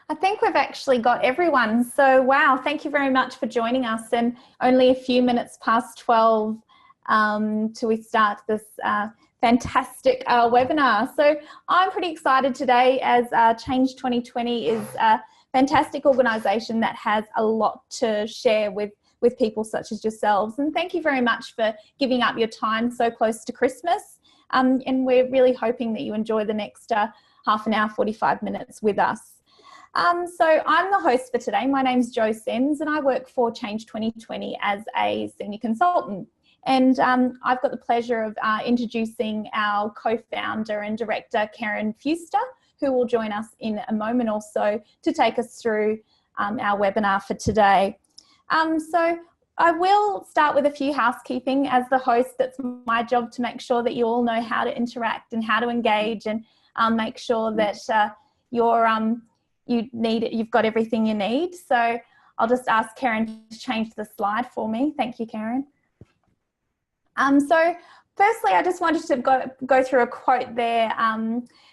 I think we've actually got everyone. So, wow, thank you very much for joining us. And only a few minutes past 12 till we start this fantastic webinar. So, I'm pretty excited today as Change 2020 is a fantastic organisation that has a lot to share with people such as yourselves. And thank you very much for giving up your time so close to Christmas. And we're really hoping that you enjoy the next half an hour, 45 minutes with us. So I'm the host for today. My name's Jo Sims and I work for Change 2020 as a senior consultant. And I've got the pleasure of introducing our co-founder and director, Karen Fuster, who will join us in a moment or so to take us through our webinar for today. So I will start with a few housekeeping. As the host, that's my job to make sure that you all know how to interact and how to engage and make sure that you've got everything you need. So I'll just ask Karen to change the slide for me. Thank you, Karen. So firstly, I just wanted to go through a quote there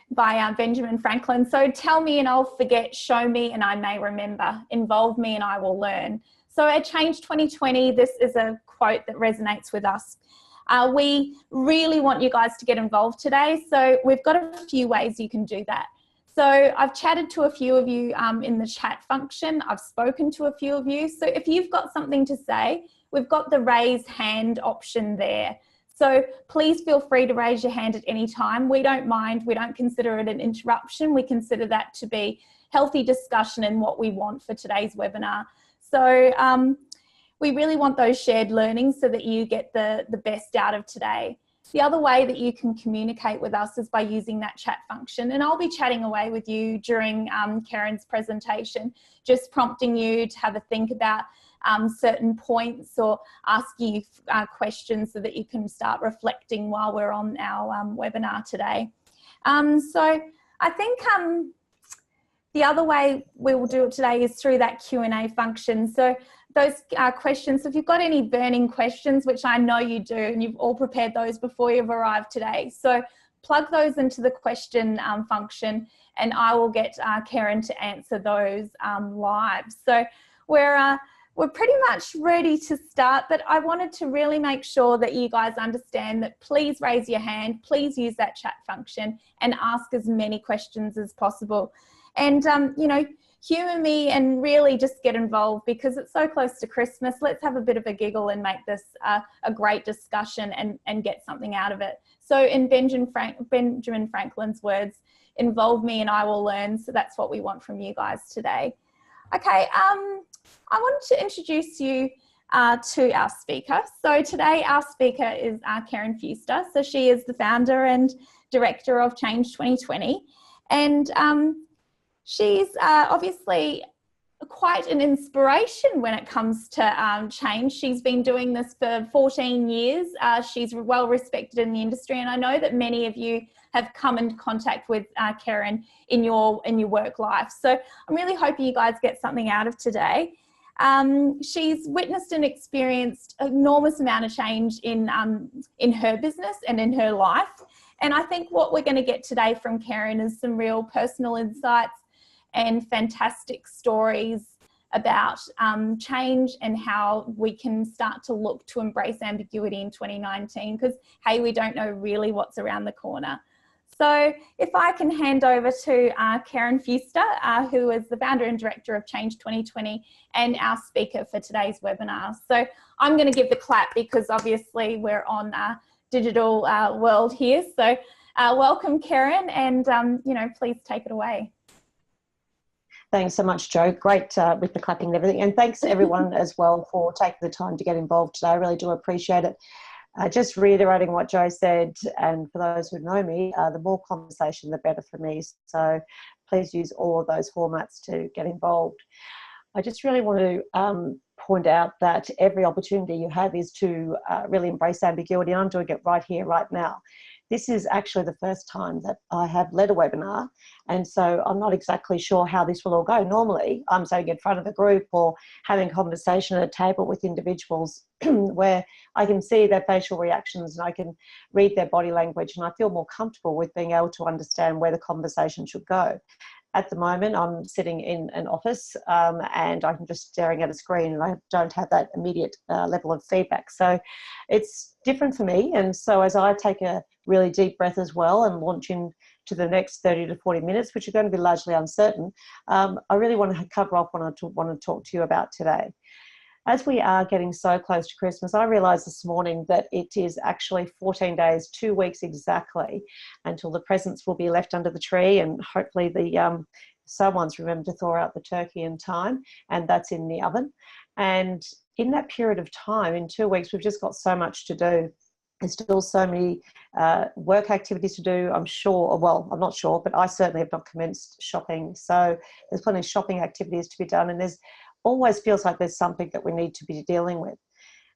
by Benjamin Franklin. So tell me and I'll forget, show me and I may remember, involve me and I will learn. So at Change 2020, this is a quote that resonates with us. We really want you guys to get involved today. So we've got a few ways you can do that. So I've chatted to a few of you in the chat function. I've spoken to a few of you. So if you've got something to say, we've got the raise hand option there. So please feel free to raise your hand at any time. We don't mind. We don't consider it an interruption. We consider that to be healthy discussion and what we want for today's webinar. So we really want those shared learnings so that you get the best out of today. The other way that you can communicate with us is by using that chat function. And I'll be chatting away with you during Karen's presentation, just prompting you to have a think about certain points or ask you questions so that you can start reflecting while we're on our webinar today. So I think the other way we will do it today is through that Q&A function. So those questions, so if you've got any burning questions, which I know you do, and you've all prepared those before you've arrived today. So plug those into the question function and I will get Karen to answer those live. So we're pretty much ready to start, but I wanted to really make sure that you guys understand that please raise your hand, please use that chat function and ask as many questions as possible. And, you know, humour me and really just get involved because it's so close to Christmas. Let's have a bit of a giggle and make this a great discussion and get something out of it. So in Benjamin Franklin's words, involve me and I will learn. So that's what we want from you guys today. Okay, I wanted to introduce you to our speaker. So today our speaker is Karen Fuster. So she is the founder and director of Change 2020. And she's obviously quite an inspiration when it comes to change. She's been doing this for 14 years. She's well respected in the industry, and I know that many of you have come into contact with Karen in your work life. So I'm really hoping you guys get something out of today. She's witnessed and experienced an enormous amount of change in her business and in her life. And I think what we're going to get today from Karen is some real personal insights and fantastic stories about change and how we can start to look to embrace ambiguity in 2019 because, hey, we don't know really what's around the corner. So if I can hand over to Karen Fuster, who is the founder and director of Change 2020 and our speaker for today's webinar. So I'm going to give the clap because obviously we're on a digital world here. So welcome, Karen, and you know, please take it away. Thanks so much, Jo. Great with the clapping and everything. And thanks to everyone as well for taking the time to get involved today. I really do appreciate it. Just reiterating what Jo said, and for those who know me, the more conversation, the better for me. So please use all of those formats to get involved. I just really want to point out that every opportunity you have is to really embrace ambiguity, and I'm doing it right here, right now. This is actually the first time that I have led a webinar, and so I'm not exactly sure how this will all go. Normally, I'm sitting in front of a group or having a conversation at a table with individuals where I can see their facial reactions and I can read their body language, and I feel more comfortable with being able to understand where the conversation should go. at the moment, I'm sitting in an office and I'm just staring at a screen and I don't have that immediate level of feedback. So it's different for me. And so as I take a really deep breath as well and launch into the next 30 to 40 minutes, which are going to be largely uncertain, I really want to cover off what I want to talk to you about today. As we are getting so close to Christmas, I realised this morning that it is actually 14 days, 2 weeks exactly, until the presents will be left under the tree, and hopefully someone's remembered to thaw out the turkey in time, and that's in the oven. And in that period of time, in 2 weeks, we've just got so much to do. There's still so many work activities to do, I'm sure. Well, I'm not sure, but I certainly have not commenced shopping. So there's plenty of shopping activities to be done, and there's always feels like there's something that we need to be dealing with.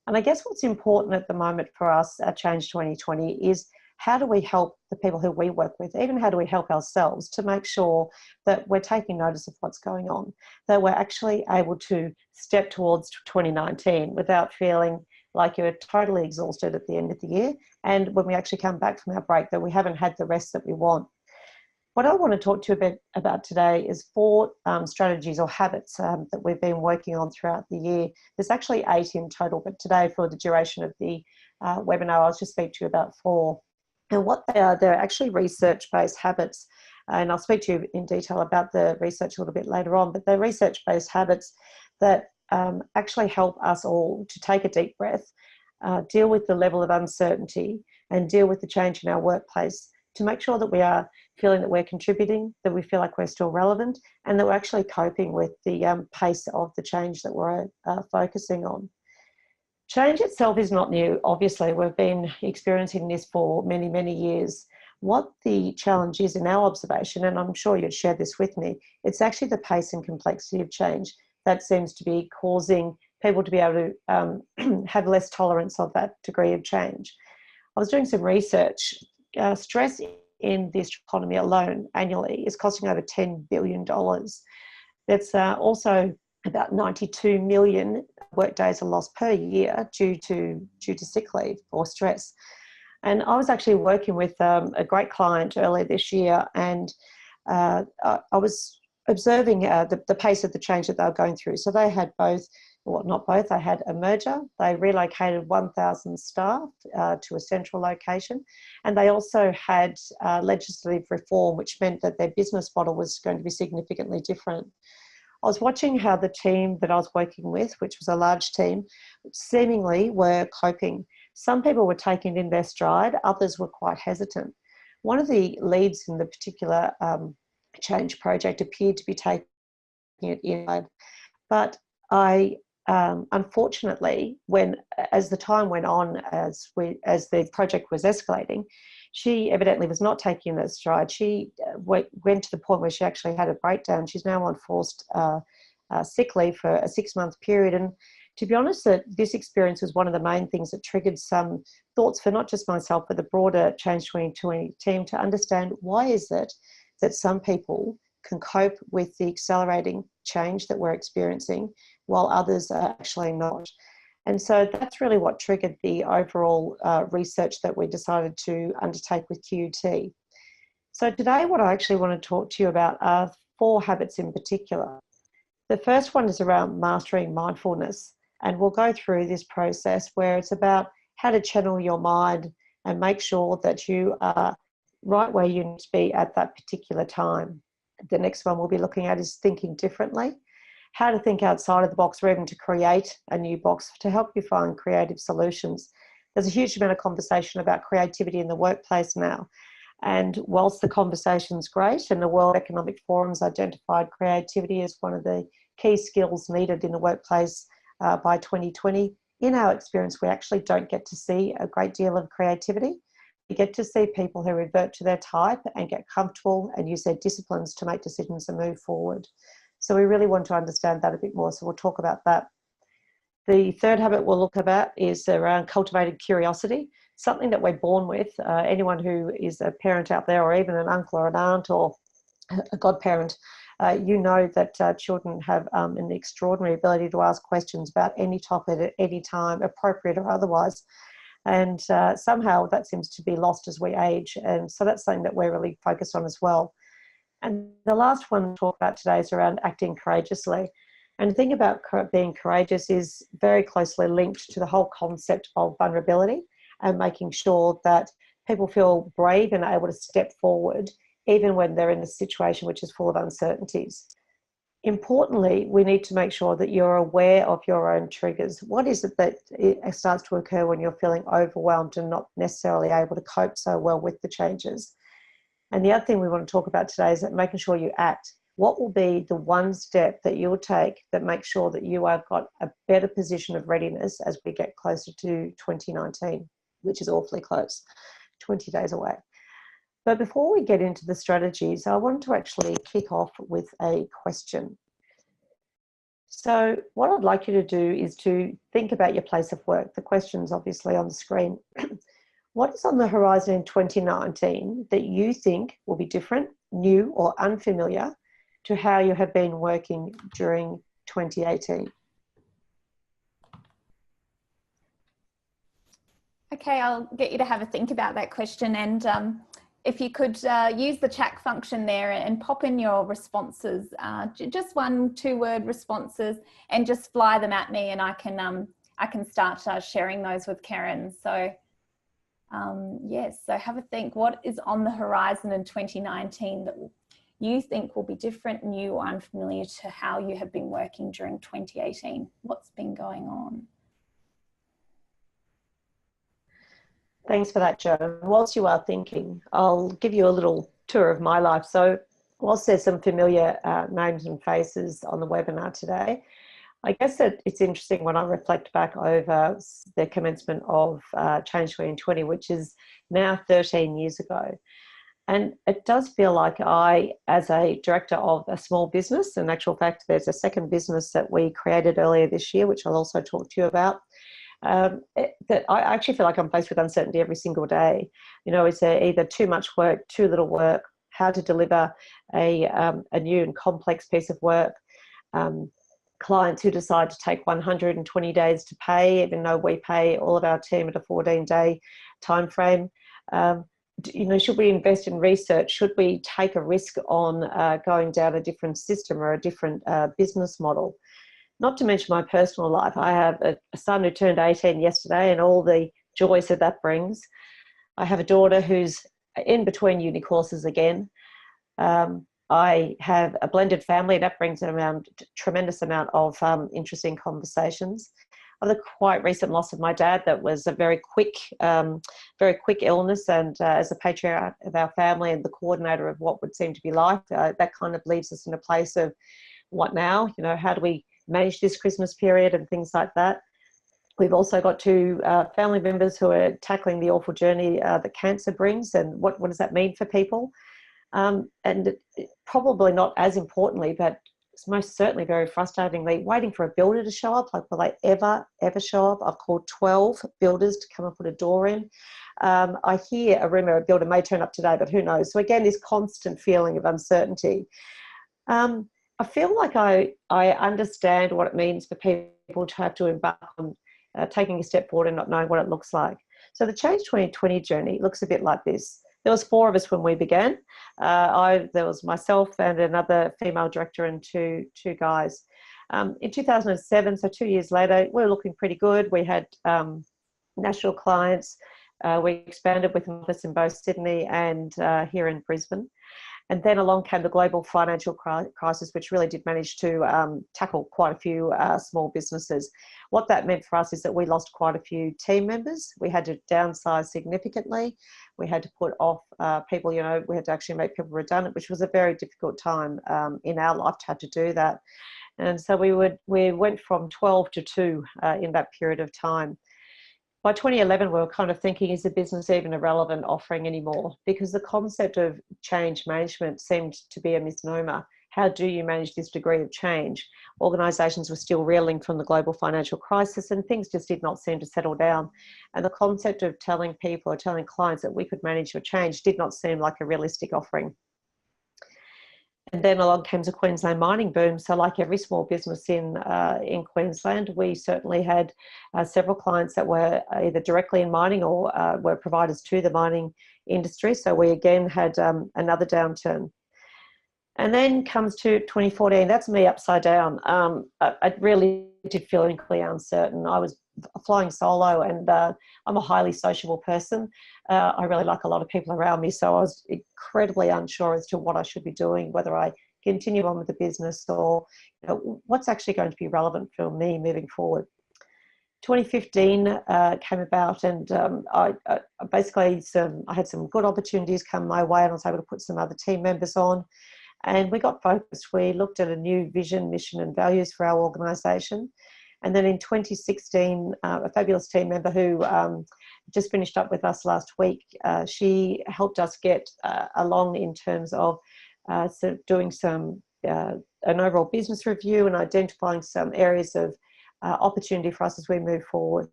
And I guess what's important at the moment for us at Change 2020 is how do we help the people who we work with, even how do we help ourselves to make sure that we're taking notice of what's going on, that we're actually able to step towards 2019 without feeling like you're totally exhausted at the end of the year, and when we actually come back from our break that we haven't had the rest that we want. What I want to talk to you a bit about today is 4 strategies or habits that we've been working on throughout the year. There's actually 8 in total, but today for the duration of the webinar, I'll just speak to you about 4. And what they are, they're actually research-based habits. And I'll speak to you in detail about the research a little bit later on, but they're research-based habits that actually help us all to take a deep breath, deal with the level of uncertainty and deal with the change in our workplace to make sure that we are feeling that we're contributing, that we feel like we're still relevant, and that we're actually coping with the pace of the change that we're focusing on. Change itself is not new. Obviously, we've been experiencing this for many, many years. What the challenge is in our observation, and I'm sure you'd share this with me, it's actually the pace and complexity of change that seems to be causing people to be able to have less tolerance of that degree of change. I was doing some research. Stress in this economy alone annually is costing over $10 billion. That's also about 92 million work days are lost per year due to sick leave or stress. And I was actually working with a great client earlier this year, and I was observing the pace of the change that they were going through. So they had both, well, not both, they had a merger. They relocated 1,000 staff to a central location. And they also had legislative reform, which meant that their business model was going to be significantly different. I was watching how the team that I was working with, which was a large team, seemingly were coping. Some people were taking it in their stride, others were quite hesitant. One of the leads in the particular change project appeared to be taking it in, but I unfortunately, as the time went on, as the project was escalating, she evidently was not taking it stride. She went to the point where she actually had a breakdown. She's now on forced sick leave for a 6-month period. And to be honest, that this experience was one of the main things that triggered some thoughts for not just myself, but the broader Change 2020 team to understand why is it that some people can cope with the accelerating change that we're experiencing while others are actually not. And so that's really what triggered the overall research that we decided to undertake with QUT. So today what I actually want to talk to you about are 4 habits in particular. The first one is around mastering mindfulness, and we'll go through this process where it's about how to channel your mind and make sure that you are right where you need to be at that particular time. The next one we'll be looking at is thinking differently, how to think outside of the box or even to create a new box to help you find creative solutions. There's a huge amount of conversation about creativity in the workplace now. And whilst the conversation's great and the World Economic Forum's identified creativity as one of the key skills needed in the workplace by 2020, in our experience, we actually don't get to see a great deal of creativity. We get to see people who revert to their type and get comfortable and use their disciplines to make decisions and move forward. So we really want to understand that a bit more. So we'll talk about that. The third habit we'll look about is around cultivated curiosity, something that we're born with. Anyone who is a parent out there, or even an uncle or an aunt or a godparent, you know that children have an extraordinary ability to ask questions about any topic at any time, appropriate or otherwise. And somehow that seems to be lost as we age. And so that's something that we're really focused on as well. And the last one to talk about today is around acting courageously. And the thing about being courageous is very closely linked to the whole concept of vulnerability and making sure that people feel brave and able to step forward even when they're in a situation which is full of uncertainties. Importantly, we need to make sure that you're aware of your own triggers. What is it that it starts to occur when you're feeling overwhelmed and not necessarily able to cope so well with the changes? And the other thing we want to talk about today is that making sure you act. What will be the one step that you'll take that makes sure that you have got a better position of readiness as we get closer to 2019, which is awfully close, 20 days away. But before we get into the strategies, I want to actually kick off with a question. So what I'd like you to do is to think about your place of work. The question's obviously on the screen. What is on the horizon in 2019 that you think will be different, new, or unfamiliar to how you have been working during 2018? Okay, I'll get you to have a think about that question, and if you could use the chat function there and pop in your responses, just 1-2 word responses, and just fly them at me, and I can start sharing those with Karen. So yes, so have a think. What is on the horizon in 2019 that you think will be different, new, or unfamiliar to how you have been working during 2018? What's been going on? Thanks for that, Jo. Whilst you are thinking, I'll give you a little tour of my life. So whilst there's some familiar names and faces on the webinar today, I guess that it's interesting when I reflect back over the commencement of Change 2020, which is now 13 years ago. And it does feel like I, as a director of a small business, in actual fact, there's a second business that we created earlier this year, which I'll also talk to you about, that I actually feel like I'm faced with uncertainty every single day. You know, is there either too much work, too little work, how to deliver a new and complex piece of work, clients who decide to take 120 days to pay, even though we pay all of our team at a 14-day time frame. You know, should we invest in research? Should we take a risk on going down a different system or a different business model? Not to mention my personal life. I have a son who turned 18 yesterday and all the joys that that brings. I have a daughter who's in between uni courses again. I have a blended family. That brings a tremendous amount of interesting conversations. I had a quite recent loss of my dad that was a very quick illness, and as a patriarch of our family and the coordinator of what would seem to be life, that kind of leaves us in a place of what now? You know, how do we manage this Christmas period and things like that? We've also got 2 family members who are tackling the awful journey that cancer brings, and what does that mean for people? And probably not as importantly, but it's most certainly very frustratingly, waiting for a builder to show up. Like, will they ever show up? I've called 12 builders to come and put a door in. I hear a rumour a builder may turn up today, but who knows? So again, this constant feeling of uncertainty. I feel like I understand what it means for people to have to embark on taking a step forward and not knowing what it looks like. So the Change 2020 journey looks a bit like this. There was 4 of us when we began. There was myself and another female director and two guys. In 2007, so 2 years later, we were looking pretty good. We had national clients. We expanded with an office in both Sydney and here in Brisbane. And then along came the global financial crisis, which really did manage to tackle quite a few small businesses. What that meant for us is that we lost quite a few team members. We had to downsize significantly. We had to put off people, you know, we had to actually make people redundant, which was a very difficult time in our life to have to do that. And so we went from 12 to 2 in that period of time. By 2011, we were kind of thinking, is the business even a relevant offering anymore? Because the concept of change management seemed to be a misnomer. How do you manage this degree of change? Organisations were still reeling from the global financial crisis and things just did not seem to settle down. And the concept of telling people or telling clients that we could manage your change did not seem like a realistic offering. And then along came the Queensland mining boom. So like every small business in Queensland, we certainly had several clients that were either directly in mining or were providers to the mining industry. So we again had another downturn. And then comes to 2014. That's me upside down. I really did feel incredibly uncertain. I was flying solo, and I'm a highly sociable person. I really like a lot of people around me, so I was incredibly unsure as to what I should be doing, whether I continue on with the business or what's actually going to be relevant for me moving forward. 2015 came about, and I basically I had some good opportunities come my way, and I was able to put some other team members on. And we got focused. We looked at a new vision, mission, and values for our organisation. And then in 2016, a fabulous team member who just finished up with us last week, she helped us get along in terms of doing some an overall business review and identifying some areas of opportunity for us as we move forward.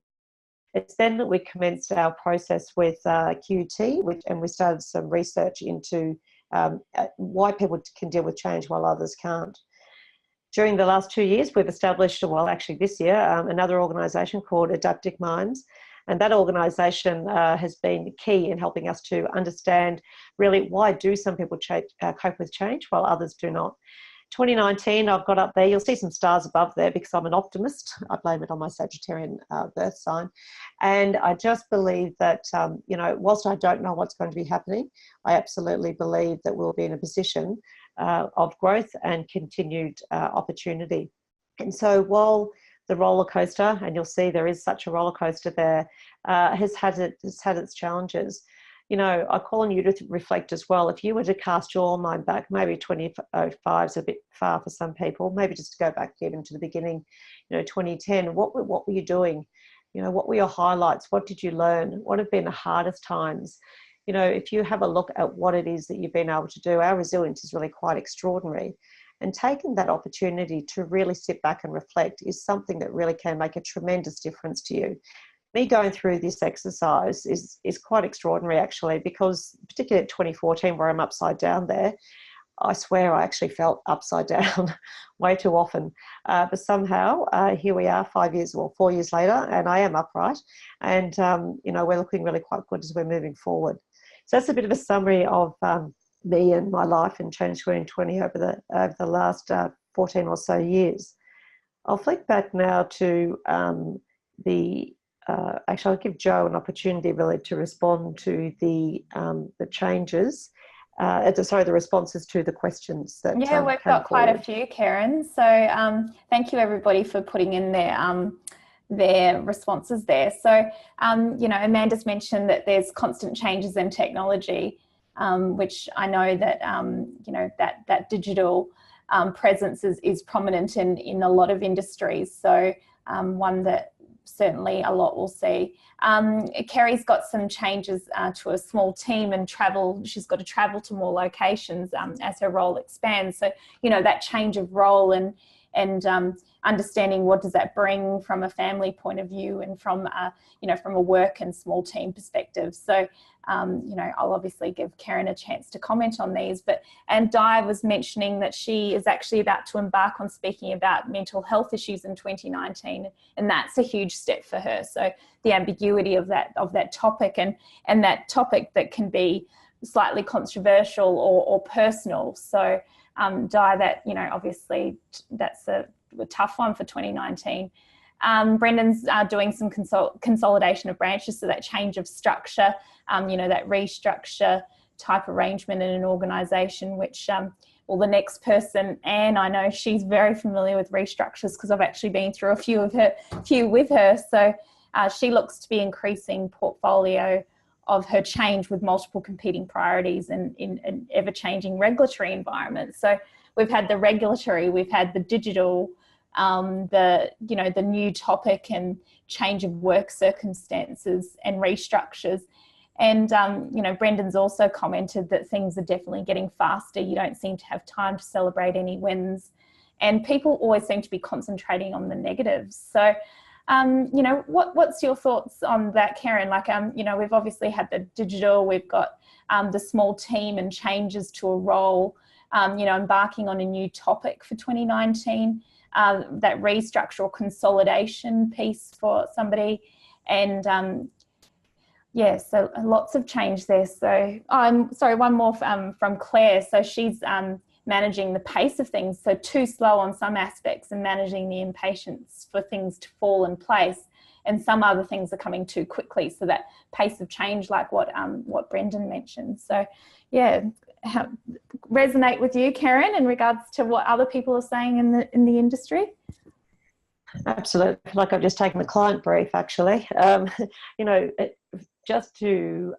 It's then that we commenced our process with QT, and we started some research into why people can deal with change while others can't. During the last 2 years, we've established, well, actually this year, another organisation called Adaptive Minds. And that organisation has been key in helping us to understand really why do some people cope with change while others do not. 2019, I've got up there, you'll see some stars above there because I'm an optimist. I blame it on my Sagittarian birth sign. And I just believe that, whilst I don't know what's going to be happening, I absolutely believe that we'll be in a position of growth and continued opportunity. And so while the roller coaster, and you'll see there is such a roller coaster there, has had its challenges. I call on you to reflect as well. If you were to cast your mind back, maybe 2005 is a bit far for some people, maybe just to go back even to the beginning, 2010, what were you doing? What were your highlights? What did you learn? What have been the hardest times? If you have a look at what it is that you've been able to do, our resilience is really quite extraordinary. And taking that opportunity to really sit back and reflect is something that really can make a tremendous difference to you. Me going through this exercise is quite extraordinary, actually, because particularly at 2014, where I'm upside down there, I swear I actually felt upside down way too often. But somehow, here we are 4 years later, and I am upright. And, we're looking really quite good as we're moving forward. So that's a bit of a summary of me and my life and Change 2020 over the last 14 or so years. I'll flick back now to actually, I'll give Jo an opportunity really to respond to the changes. The responses to the questions that we've got quite a few, Karen. So thank you everybody for putting in their responses there. So Amanda's mentioned that there's constant changes in technology, which I know that that digital presence is prominent in a lot of industries. So one that certainly a lot will see. Kerry's got some changes to a small team and travel. She's got to travel to more locations as her role expands. So, that change of role and understanding what does that bring from a family point of view and from a work and small team perspective. So, I'll obviously give Karen a chance to comment on these, and Di was mentioning that she is actually about to embark on speaking about mental health issues in 2019, and that's a huge step for her. So the ambiguity of that topic and that topic that can be slightly controversial or personal. So Di, that, obviously that's a tough one for 2019. Brendan's doing some consolidation of branches, so that change of structure, that restructure type arrangement in an organisation, which, the next person, Anne, I know she's very familiar with restructures because I've actually been through a few with her. So she looks to be increasing portfolio of her change with multiple competing priorities in an ever-changing regulatory environment. So we've had the regulatory, we've had the digital, the new topic and change of work circumstances and restructures. And, Brendan's also commented that things are definitely getting faster. You don't seem to have time to celebrate any wins. And people always seem to be concentrating on the negatives. So, what's your thoughts on that, Karen? We've obviously had the digital, we've got the small team and changes to a role, embarking on a new topic for 2019. That restructure or consolidation piece for somebody, and so lots of change there. So I'm sorry, one more from Claire. So she's managing the pace of things, so too slow on some aspects, and managing the impatience for things to fall in place, and some other things are coming too quickly, so that pace of change, like what Brendan mentioned. So yeah, resonate with you, Karen, in regards to what other people are saying in the industry? Absolutely. Like I've just taken the client brief, actually. You know, just to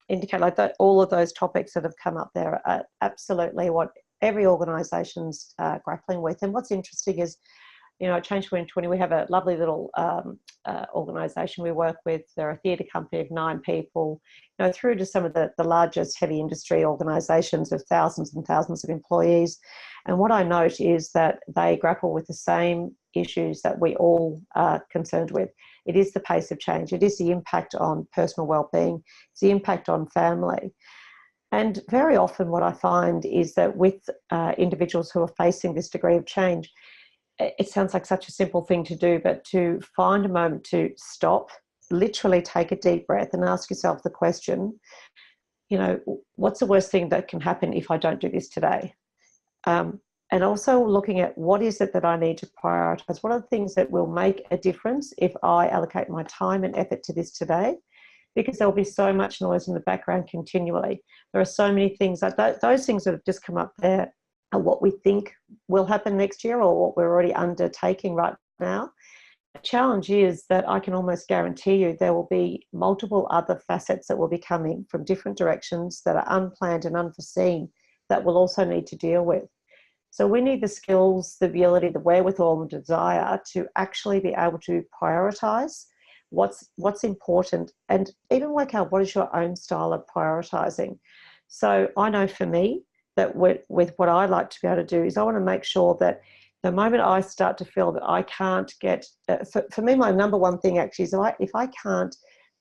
indicate, like that, all of those topics that have come up there are absolutely what every organisation's grappling with. And what's interesting is, you know, at Change 2020, we have a lovely little organisation we work with. They're a theatre company of 9 people, you know, through to some of the largest heavy industry organisations of thousands and thousands of employees. And what I note is that they grapple with the same issues that we all are concerned with. It is the pace of change. It is the impact on personal well-being. It's the impact on family. And very often what I find is that with individuals who are facing this degree of change, it sounds like such a simple thing to do, but to find a moment to stop, literally take a deep breath and ask yourself the question, you know, what's the worst thing that can happen if I don't do this today? And also looking at what is it that I need to prioritise? What are the things that will make a difference if I allocate my time and effort to this today? Because there'll be so much noise in the background continually. There are so many things, like those things that have just come up there are what we think will happen next year or what we're already undertaking right now. The challenge is that I can almost guarantee you there will be multiple other facets that will be coming from different directions that are unplanned and unforeseen that we'll also need to deal with. So we need the skills, the ability, the wherewithal and desire to actually be able to prioritise what's important, and even work out what is your own style of prioritising. So I know for me that with what I like to be able to do is I want to make sure that the moment I start to feel that I can't get, for me, my number one thing actually is if I can't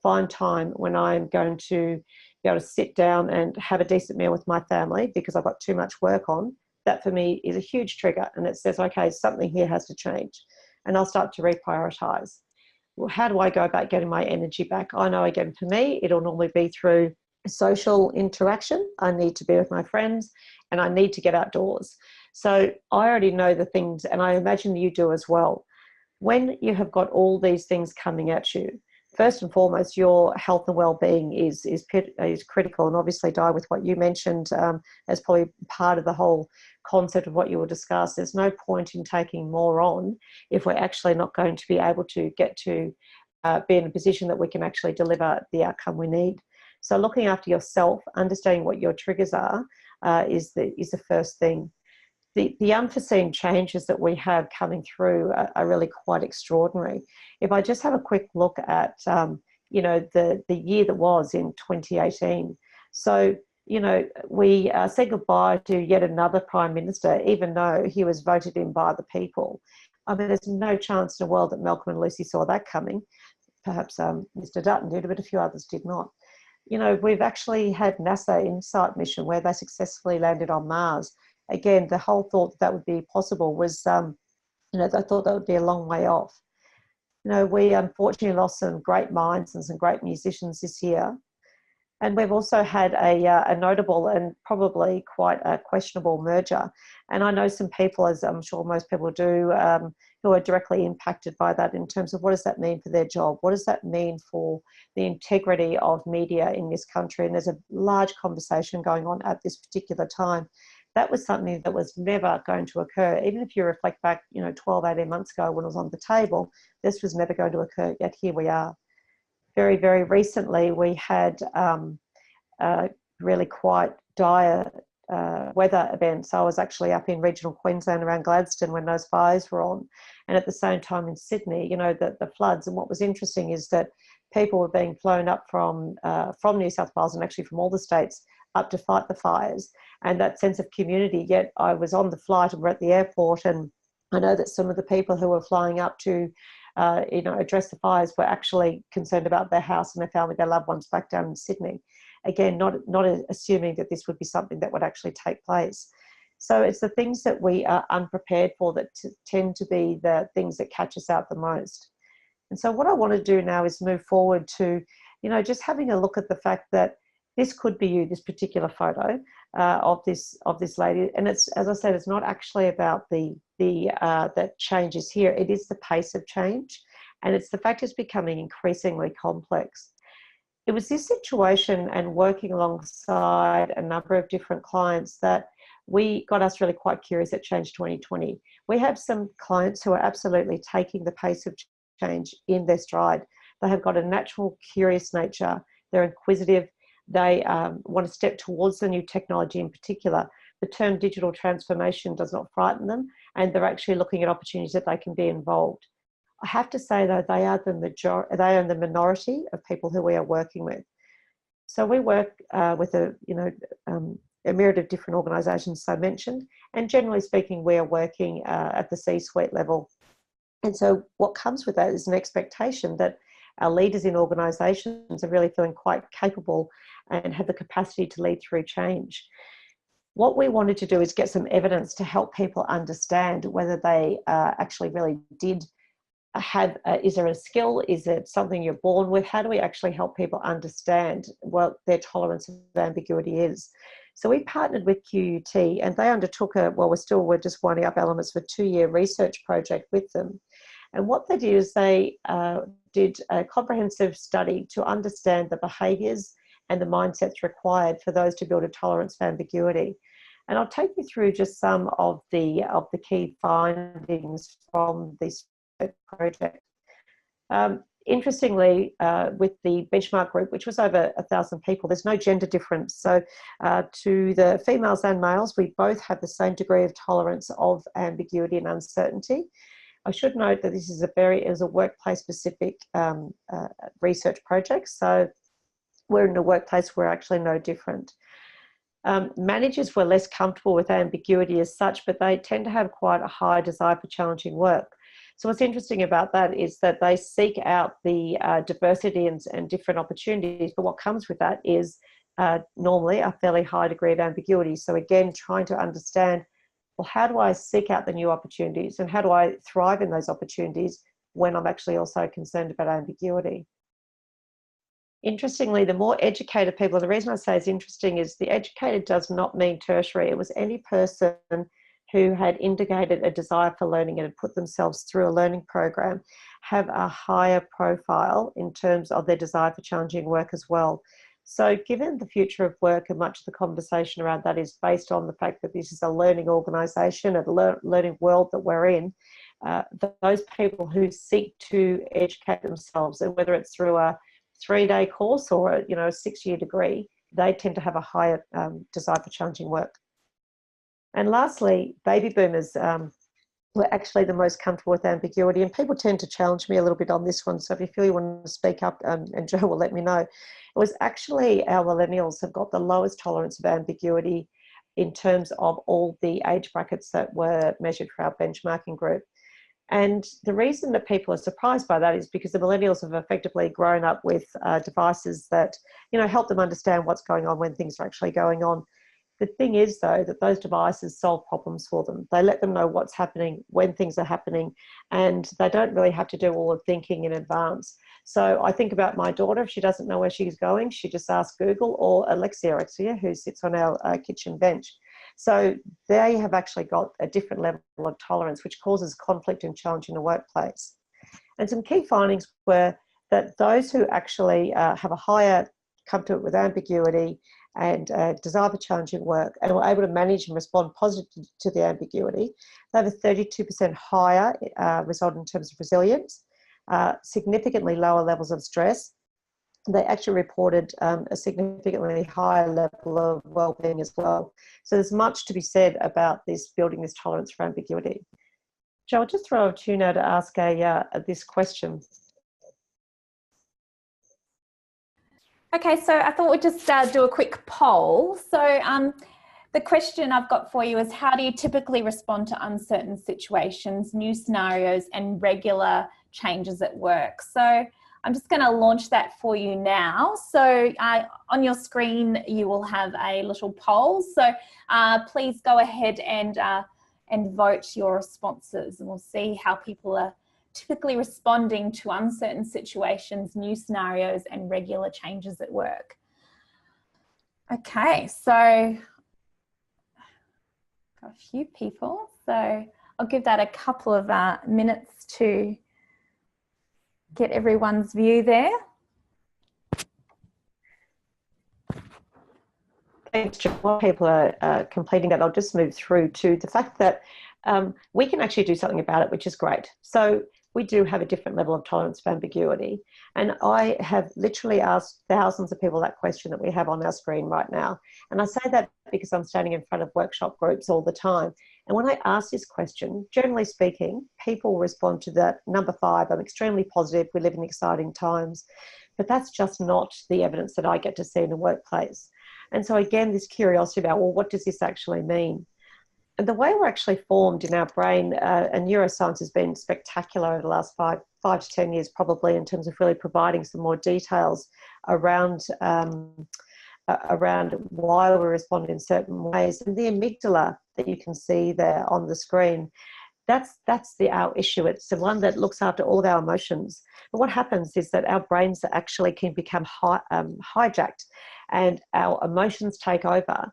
find time when I'm going to be able to sit down and have a decent meal with my family because I've got too much work on, that for me is a huge trigger, and it says, okay, something here has to change, and I'll start to reprioritise. Well, how do I go about getting my energy back? I know, again, for me, it'll normally be through social interaction. I need to be with my friends and I need to get outdoors. So I already know the things, and I imagine you do as well. When you have got all these things coming at you, first and foremost, your health and well-being is critical, and obviously, Di, with what you mentioned as probably part of the whole concept of what you will discuss, there's no point in taking more on if we're actually not going to be able to get to be in a position that we can actually deliver the outcome we need. So looking after yourself, understanding what your triggers are, is the first thing. The unforeseen changes that we have coming through are really quite extraordinary. If I just have a quick look at, you know, the year that was in 2018. So, you know, we said goodbye to yet another Prime Minister, even though he was voted in by the people. I mean, there's no chance in the world that Malcolm and Lucy saw that coming. Perhaps Mr. Dutton did, but a few others did not. You know, we've actually had NASA InSight mission where they successfully landed on Mars. Again, the whole thought that would be possible was, you know, they thought that would be a long way off. You know, we unfortunately lost some great minds and some great musicians this year. And we've also had a notable and probably quite a questionable merger. And I know some people, as I'm sure most people do, who are directly impacted by that in terms of what does that mean for their job? What does that mean for the integrity of media in this country? And there's a large conversation going on at this particular time. That was something that was never going to occur. Even if you reflect back, you know, 12, 18 months ago when it was on the table, this was never going to occur, yet here we are. Very, very recently, we had really quite dire weather events. I was actually up in regional Queensland around Gladstone when those fires were on. And at the same time in Sydney, you know, the floods. And what was interesting is that people were being flown up from New South Wales and actually from all the states up to fight the fires, and that sense of community. Yet I was on the flight and we're at the airport, and I know that some of the people who were flying up to you know, address the fires were actually concerned about their house and their family, their loved ones back down in Sydney. Again, not assuming that this would be something that would actually take place. So it's the things that we are unprepared for that tend to be the things that catch us out the most. And so what I want to do now is move forward to, you know, just having a look at the fact that this could be you, this particular photo of this lady. And it's, as I said, it's not actually about that change is here. It is the pace of change, and it's the fact it's becoming increasingly complex. It was this situation and working alongside a number of different clients that got us really quite curious at Change 2020. We have some clients who are absolutely taking the pace of change in their stride. They have got a natural curious nature. They're inquisitive. They want to step towards the new technology in particular. The term digital transformation does not frighten them, and they're actually looking at opportunities that they can be involved. I have to say, though, they are the minority of people who we are working with. So we work with a myriad of different organisations, as I mentioned, and generally speaking, we are working at the C-suite level. And so what comes with that is an expectation that our leaders in organisations are really feeling quite capable and have the capacity to lead through change. What we wanted to do is get some evidence to help people understand whether they actually really did have, is there a skill? Is it something you're born with? How do we actually help people understand what their tolerance of ambiguity is? So we partnered with QUT, and they undertook we're just winding up elements of a 2-year research project with them. And what they did is they did a comprehensive study to understand the behaviours and the mindsets required for those to build a tolerance for ambiguity. And I'll take you through just some of the key findings from this project. Interestingly, with the benchmark group, which was over 1,000 people, there's no gender difference. So to the females and males, we both have the same degree of tolerance of ambiguity and uncertainty. I should note that this is it was a workplace-specific research project, so we're in a workplace we're actually no different. Managers were less comfortable with ambiguity as such, but they tend to have quite a high desire for challenging work. So what's interesting about that is that they seek out the diversity and different opportunities, but what comes with that is normally a fairly high degree of ambiguity. So again, trying to understand, well, how do I seek out the new opportunities and how do I thrive in those opportunities when I'm actually also concerned about ambiguity? Interestingly, the more educated people, the reason I say it's interesting is the educated does not mean tertiary. It was any person who had indicated a desire for learning and had put themselves through a learning program have a higher profile in terms of their desire for challenging work as well. So given the future of work and much of the conversation around that is based on the fact that this is a learning organisation, a learning world that we're in, those people who seek to educate themselves, and whether it's through a 3-day course or a 6-year degree, they tend to have a higher desire for challenging work. And lastly, baby boomers were actually the most comfortable with ambiguity, and people tend to challenge me a little bit on this one, so if you feel you want to speak up, and Jo will let me know. It was actually our millennials have got the lowest tolerance of ambiguity in terms of all the age brackets that were measured for our benchmarking group. And the reason that people are surprised by that is because the millennials have effectively grown up with devices that, help them understand what's going on when things are actually going on. The thing is, though, that those devices solve problems for them. They let them know what's happening when things are happening, and they don't really have to do all the thinking in advance. So I think about my daughter. If she doesn't know where she's going, she just asks Google or Alexia, who sits on our kitchen bench. So they have actually got a different level of tolerance, which causes conflict and challenge in the workplace. And some key findings were that those who actually have a higher comfort with ambiguity and desire for challenging work and were able to manage and respond positively to the ambiguity, they have a 32% higher result in terms of resilience, significantly lower levels of stress. They actually reported a significantly higher level of well-being as well. So there's much to be said about building this tolerance for ambiguity. Jo, I'll just throw to you now to ask this question. Okay, so I thought we'd just do a quick poll. So the question I've got for you is, how do you typically respond to uncertain situations, new scenarios, and regular changes at work? So I'm just going to launch that for you now. So on your screen, you will have a little poll. So please go ahead and vote your responses, and we'll see how people are typically responding to uncertain situations, new scenarios, and regular changes at work. Okay, so got a few people. So I'll give that a couple of minutes to get everyone's view there. Thanks, Jo. While people are completing that, I'll just move through to the fact that we can actually do something about it, which is great. So we do have a different level of tolerance for ambiguity. And I have literally asked thousands of people that question that we have on our screen right now. And I say that because I'm standing in front of workshop groups all the time. And when I ask this question, generally speaking, people respond to that number 5, I'm extremely positive, we live in exciting times. But that's just not the evidence that I get to see in the workplace. And so again, this curiosity about, well, what does this actually mean? And the way we're actually formed in our brain, and neuroscience has been spectacular over the last 5 to 10 years probably, in terms of really providing some more details around why we respond in certain ways. And the amygdala that you can see there on the screen, that's our issue. It's the one that looks after all of our emotions. But what happens is that our brains actually can become hijacked and our emotions take over,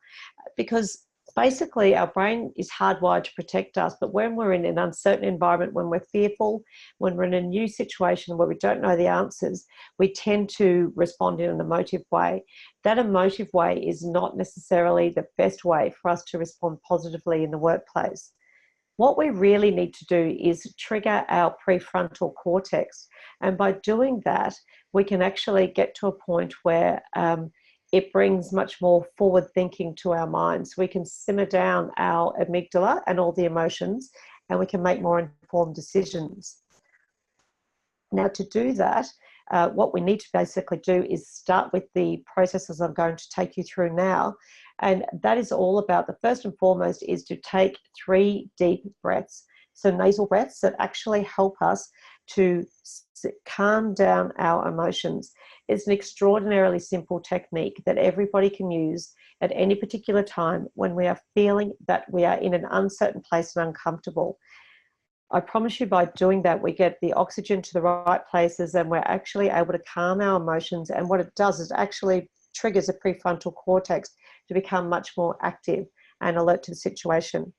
because basically our brain is hardwired to protect us. But when we're in an uncertain environment, when we're fearful, when we're in a new situation where we don't know the answers, we tend to respond in an emotive way. That emotive way is not necessarily the best way for us to respond positively in the workplace. What we really need to do is trigger our prefrontal cortex. And by doing that, we can actually get to a point where it brings much more forward thinking to our minds. We can simmer down our amygdala and all the emotions, and we can make more informed decisions. Now, to do that, what we need to basically do is start with the processes I'm going to take you through now. And that is all about, the first and foremost is to take 3 deep breaths. So nasal breaths that actually help us to calm down our emotions. It's an extraordinarily simple technique that everybody can use at any particular time when we are feeling that we are in an uncertain place and uncomfortable. I promise you, by doing that, we get the oxygen to the right places and we're actually able to calm our emotions. And what it does is actually triggers a prefrontal cortex to become much more active and alert to the situation.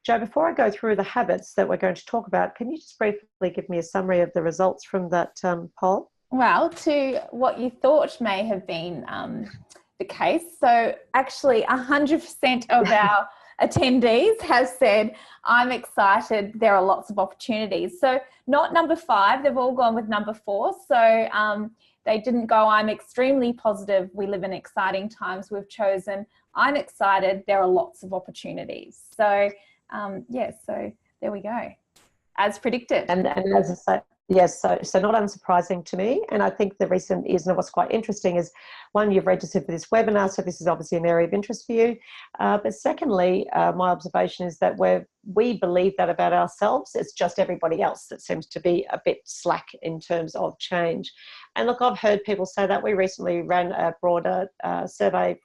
Jo, before I go through the habits that we're going to talk about, can you just briefly give me a summary of the results from that poll? Well, to what you thought may have been the case. So actually 100% of our attendees have said, I'm excited, there are lots of opportunities. So not number 5, they've all gone with number 4. So they didn't go, I'm extremely positive, we live in exciting times. We've chosen, I'm excited, there are lots of opportunities. So yeah, so there we go, as predicted. And as I say, yes, so not unsurprising to me. And I think the reason is, and what's quite interesting is, one, you've registered for this webinar, so this is obviously an area of interest for you. But secondly, my observation is that we believe that about ourselves. It's just everybody else that seems to be a bit slack in terms of change. And look, I've heard people say that. We recently ran a broader survey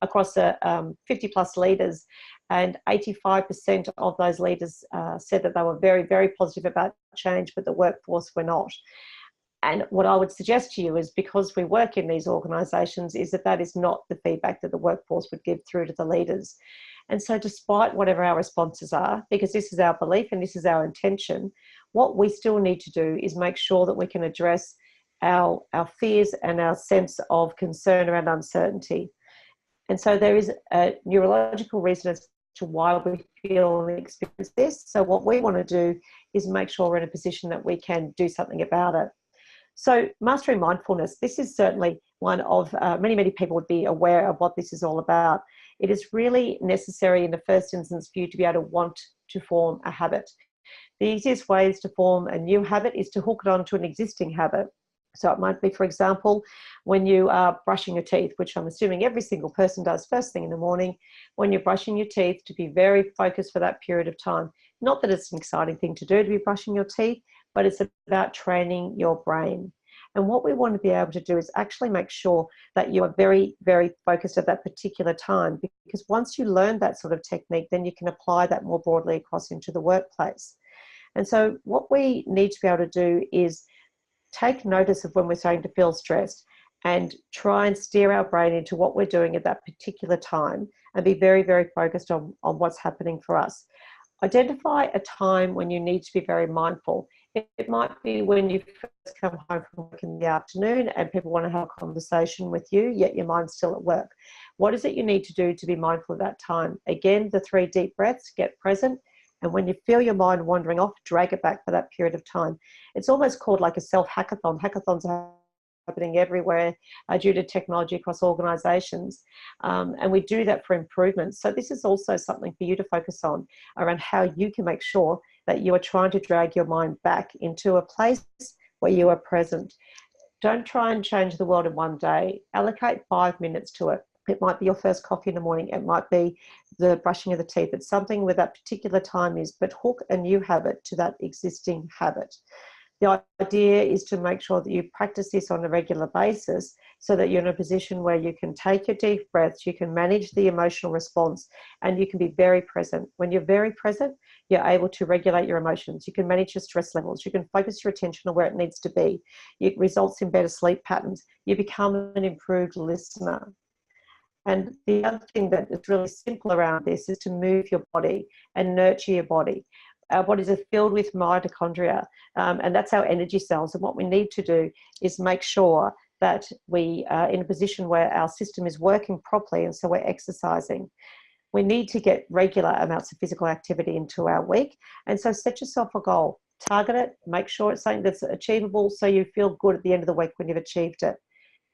across 50 plus leaders, and 85% of those leaders said that they were very, very positive about change, but the workforce were not. And what I would suggest to you is, because we work in these organisations, is that is not the feedback that the workforce would give through to the leaders. And so despite whatever our responses are, because this is our belief and this is our intention, what we still need to do is make sure that we can address our fears and our sense of concern around uncertainty. And so there is a neurological reason as to why we feel and experience this. So what we want to do is make sure we're in a position that we can do something about it. So mastering mindfulness, this is certainly one of many people would be aware of what this is all about. It is really necessary in the first instance for you to be able to want to form a habit. The easiest ways to form a new habit is to hook it onto an existing habit. So it might be, for example, when you are brushing your teeth, which I'm assuming every single person does first thing in the morning, when you're brushing your teeth, to be very focused for that period of time. Not that it's an exciting thing to do to be brushing your teeth, but it's about training your brain. And what we want to be able to do is actually make sure that you are very, very focused at that particular time, because once you learn that sort of technique, then you can apply that more broadly across into the workplace. And so what we need to be able to do is take notice of when we're starting to feel stressed. and try and steer our brain into what we're doing at that particular time and be very, very focused on what's happening for us. Identify a time when you need to be very mindful. It might be when you first come home from work in the afternoon and people want to have a conversation with you, yet your mind's still at work. What is it you need to do to be mindful of that time? Again, the 3 deep breaths, get present. And when you feel your mind wandering off, drag it back for that period of time. It's almost called like a self-hackathon. Hackathons are happening everywhere due to technology across organisations. And we do that for improvement. So this is also something for you to focus on around how you can make sure that you are trying to drag your mind back into a place where you are present. Don't try and change the world in one day. Allocate 5 minutes to it. It might be your first coffee in the morning. It might be the brushing of the teeth. It's something where that particular time is, but hook a new habit to that existing habit. The idea is to make sure that you practice this on a regular basis so that you're in a position where you can take your deep breaths, you can manage the emotional response, and you can be very present. When you're very present, you're able to regulate your emotions. You can manage your stress levels. You can focus your attention on where it needs to be. It results in better sleep patterns. You become an improved listener. And the other thing that is really simple around this is to move your body and nurture your body. Our bodies are filled with mitochondria, and that's our energy cells. And what we need to do is make sure that we are in a position where our system is working properly, and so we're exercising. We need to get regular amounts of physical activity into our week, and so set yourself a goal. Target it, make sure it's something that's achievable so you feel good at the end of the week when you've achieved it.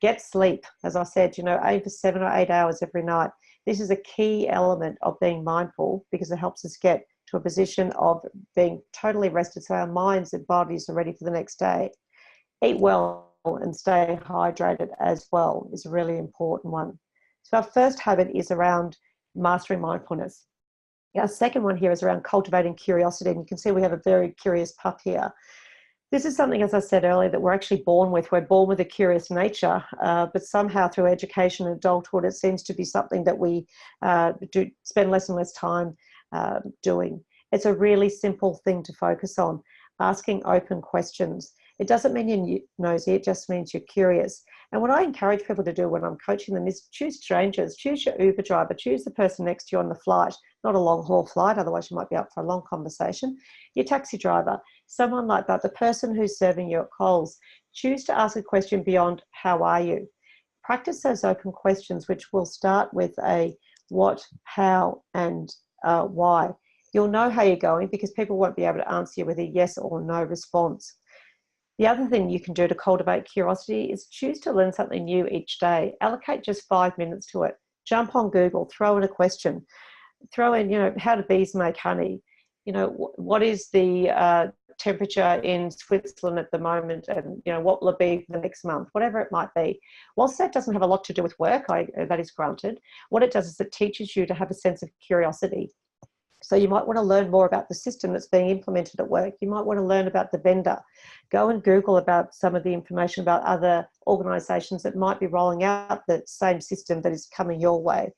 Get sleep. As I said, aim for 7 or 8 hours every night. This is a key element of being mindful because it helps us get to a position of being totally rested so our minds and bodies are ready for the next day. Eat well and stay hydrated as well is a really important one. So our first habit is around mastering mindfulness. Our second one here is around cultivating curiosity. And you can see we have a very curious pup here. This is something, as I said earlier, that we're actually born with. We're born with a curious nature, but somehow through education and adulthood, it seems to be something that we do spend less and less time doing. It's a really simple thing to focus on, asking open questions. It doesn't mean you're nosy, it just means you're curious. And what I encourage people to do when I'm coaching them is choose strangers, choose your Uber driver, choose the person next to you on the flight, not a long haul flight, otherwise you might be up for a long conversation. Your taxi driver, someone like that, the person who's serving you at Coles. Choose to ask a question beyond how are you? Practice those open questions, which will start with a what, how, and why. You'll know how you're going because people won't be able to answer you with a yes or no response. The other thing you can do to cultivate curiosity is choose to learn something new each day. Allocate just 5 minutes to it. Jump on Google, throw in a question. Throw in, how do bees make honey? What is the temperature in Switzerland at the moment, and what will it be for the next month, whatever it might be. Whilst that doesn't have a lot to do with work, that is granted, what it does is it teaches you to have a sense of curiosity. So you might want to learn more about the system that's being implemented at work. You might want to learn about the vendor. Go and Google about some of the information about other organisations that might be rolling out the same system that is coming your way.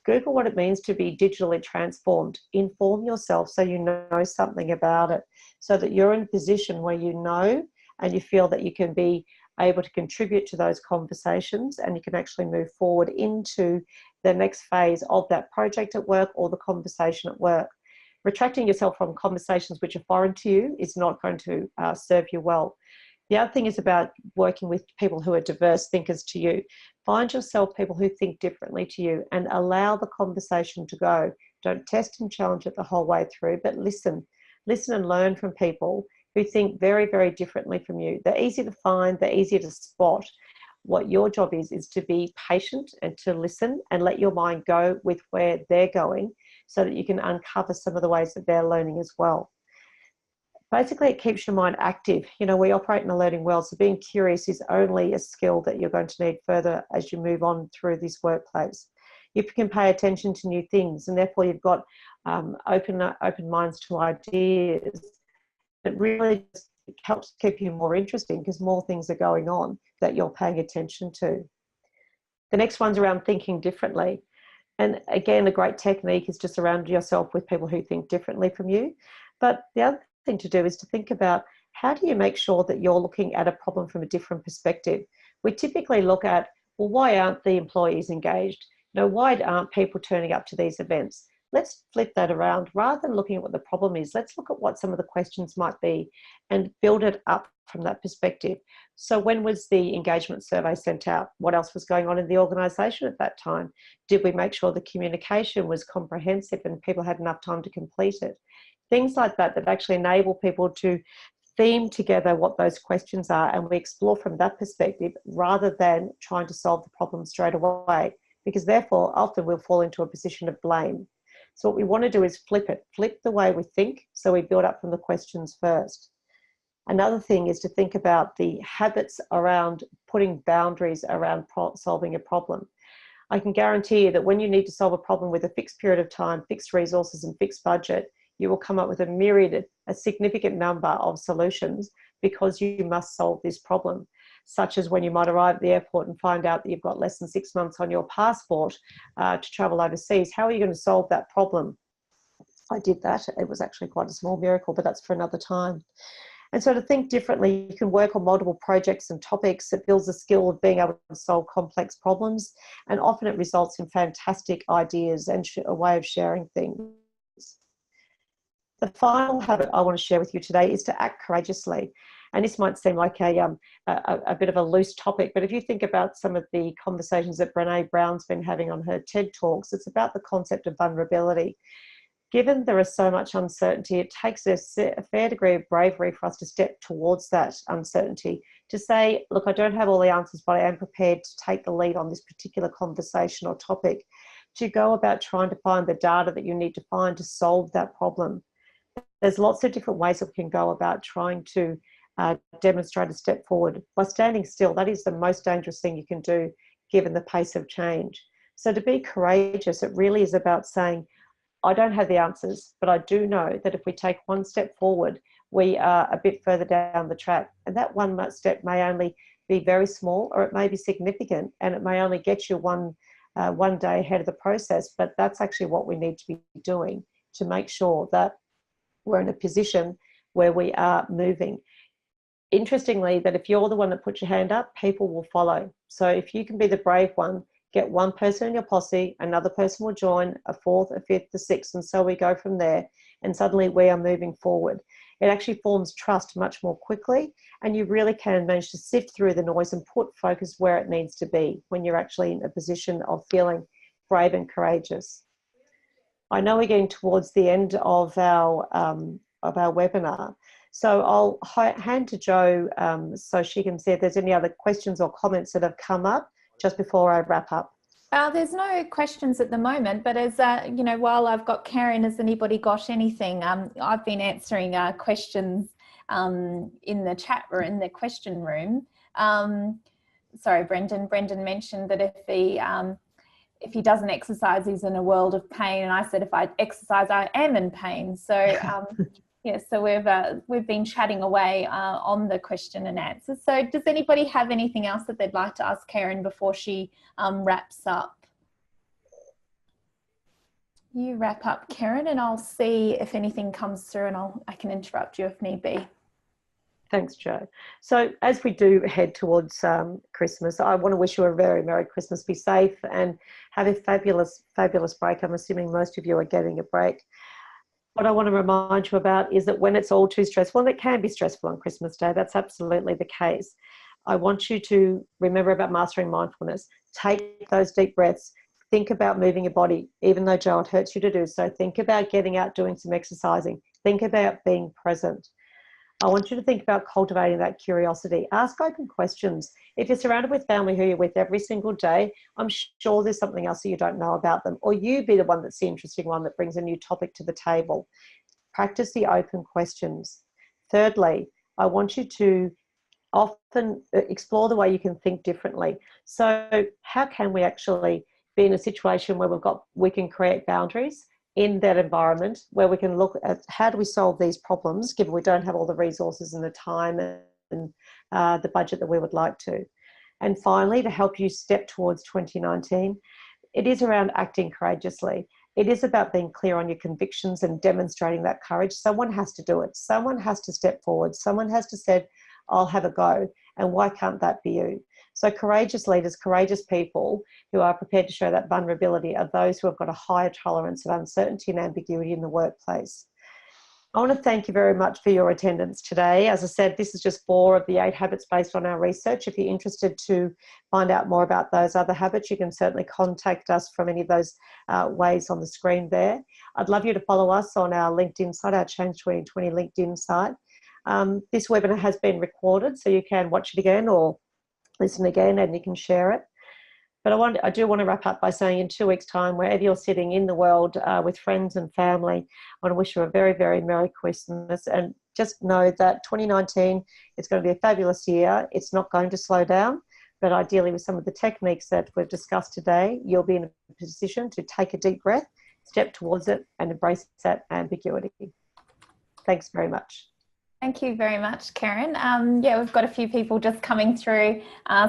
Google what it means to be digitally transformed. Inform yourself so you know something about it, so that you're in a position where you know and you feel that you can be able to contribute to those conversations and you can actually move forward into the next phase of that project at work or the conversation at work. Retracting yourself from conversations which are foreign to you is not going to serve you well. The other thing is about working with people who are diverse thinkers to you. Find yourself people who think differently to you and allow the conversation to go. Don't test and challenge it the whole way through, but listen. Listen and learn from people who think very, very differently from you. They're easy to find, they're easier to spot. What your job is to be patient and to listen and let your mind go with where they're going so that you can uncover some of the ways that they're learning as well. Basically, it keeps your mind active. We operate in a learning world, so being curious is only a skill that you're going to need further as you move on through this workplace. You can pay attention to new things, and therefore you've got open minds to ideas. It really helps keep you more interesting because more things are going on that you're paying attention to. The next one's around thinking differently. And again, a great technique is to surround yourself with people who think differently from you. But the other thing to do is to think about how do you make sure that you're looking at a problem from a different perspective. we typically look at, well, why aren't the employees engaged? Why aren't people turning up to these events? Let's flip that around. Rather than looking at what the problem is, let's look at what some of the questions might be and build it up from that perspective. So when was the engagement survey sent out? What else was going on in the organisation at that time? Did we make sure the communication was comprehensive and people had enough time to complete it? Things like that that actually enable people to theme together what those questions are, and we explore from that perspective rather than trying to solve the problem straight away, because therefore often we'll fall into a position of blame. So what we want to do is flip the way we think, so we build up from the questions first. Another thing is to think about the habits around putting boundaries around solving a problem. I can guarantee you that when you need to solve a problem with a fixed period of time, fixed resources and fixed budget, you will come up with a significant number of solutions, because you must solve this problem, such as when you might arrive at the airport and find out that you've got less than 6 months on your passport to travel overseas. How are you going to solve that problem? I did that. It was actually quite a small miracle, but that's for another time. And so to think differently, you can work on multiple projects and topics. It builds a skill of being able to solve complex problems, and often it results in fantastic ideas and a way of sharing things. The final habit I want to share with you today is to act courageously. And this might seem like a bit of a loose topic, but if you think about some of the conversations that Brené Brown's been having on her TED Talks, it's about the concept of vulnerability. Given there is so much uncertainty, it takes a fair degree of bravery for us to step towards that uncertainty, to say, look, I don't have all the answers, but I am prepared to take the lead on this particular conversation or topic, to go about trying to find the data that you need to find to solve that problem. There's lots of different ways that we can go about trying to demonstrate a step forward. By standing still, that is the most dangerous thing you can do given the pace of change. So to be courageous, it really is about saying, I don't have the answers, but I do know that if we take one step forward, we are a bit further down the track. And that one step may only be very small, or it may be significant, and it may only get you one day ahead of the process. But that's actually what we need to be doing to make sure that we're in a position where we are moving. Interestingly, that if you're the one that puts your hand up, people will follow. So if you can be the brave one, get one person in your posse, another person will join, a fourth, a fifth, a sixth, and so we go from there, and suddenly we are moving forward. It actually forms trust much more quickly, and you really can manage to sift through the noise and put focus where it needs to be when you're actually in a position of feeling brave and courageous. I know we're getting towards the end of our webinar, so I'll hand to Jo so she can see if there's any other questions or comments that have come up just before I wrap up. There's no questions at the moment, but as you know, while I've got Karen, has anybody got anything? I've been answering questions in the chat or in the question room. Sorry, Brendan mentioned that if he doesn't exercise, he's in a world of pain, and I said if I exercise, I am in pain. So yeah, so we've been chatting away on the question and answers. So does anybody have anything else that they'd like to ask Karen before she wraps up? You wrap up, Karen, and I'll see if anything comes through, and I can interrupt you if need be. Thanks, Jo. So as we do head towards Christmas, I want to wish you a very Merry Christmas. Be safe and have a fabulous, fabulous break. I'm assuming most of you are getting a break. What I want to remind you about is that when it's all too stressful, and it can be stressful on Christmas Day, that's absolutely the case, I want you to remember about mastering mindfulness. Take those deep breaths. Think about moving your body, even though, Jo, it hurts you to do so. Think about getting out, doing some exercising. Think about being present. I want you to think about cultivating that curiosity. Ask open questions. If you're surrounded with family who you're with every single day, I'm sure there's something else that you don't know about them, or you be the one that's the interesting one that brings a new topic to the table. Practice the open questions. Thirdly, I want you to often explore the way you can think differently. So how can we actually be in a situation where we can create boundaries in that environment, where we can look at how do we solve these problems, given we don't have all the resources and the time and the budget that we would like to. And finally, to help you step towards 2019, it is around acting courageously. It is about being clear on your convictions and demonstrating that courage. Someone has to do it. Someone has to step forward. Someone has to say, I'll have a go. And why can't that be you? So courageous leaders, courageous people who are prepared to show that vulnerability are those who have got a higher tolerance of uncertainty and ambiguity in the workplace. I want to thank you very much for your attendance today. As I said, this is just 4 of the 8 habits based on our research. If you're interested to find out more about those other habits, you can certainly contact us from any of those ways on the screen there. I'd love you to follow us on our LinkedIn site, our Change 2020 LinkedIn site. This webinar has been recorded, so you can watch it again or listen again, and you can share it. But I do want to wrap up by saying in 2 weeks' time, wherever you're sitting in the world with friends and family, I want to wish you a very, very Merry Christmas. And just know that 2019 is going to be a fabulous year. It's not going to slow down, but ideally with some of the techniques that we've discussed today, you'll be in a position to take a deep breath, step towards it, and embrace that ambiguity. Thanks very much. Thank you very much, Karen. Yeah, we've got a few people just coming through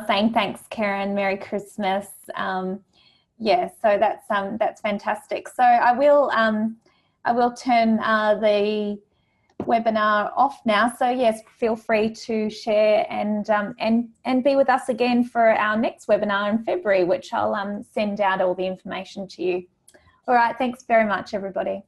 saying thanks, Karen, Merry Christmas. Yeah, so that's fantastic. So I will turn the webinar off now. So yes, feel free to share and be with us again for our next webinar in February, which I'll send out all the information to you. All right, thanks very much, everybody.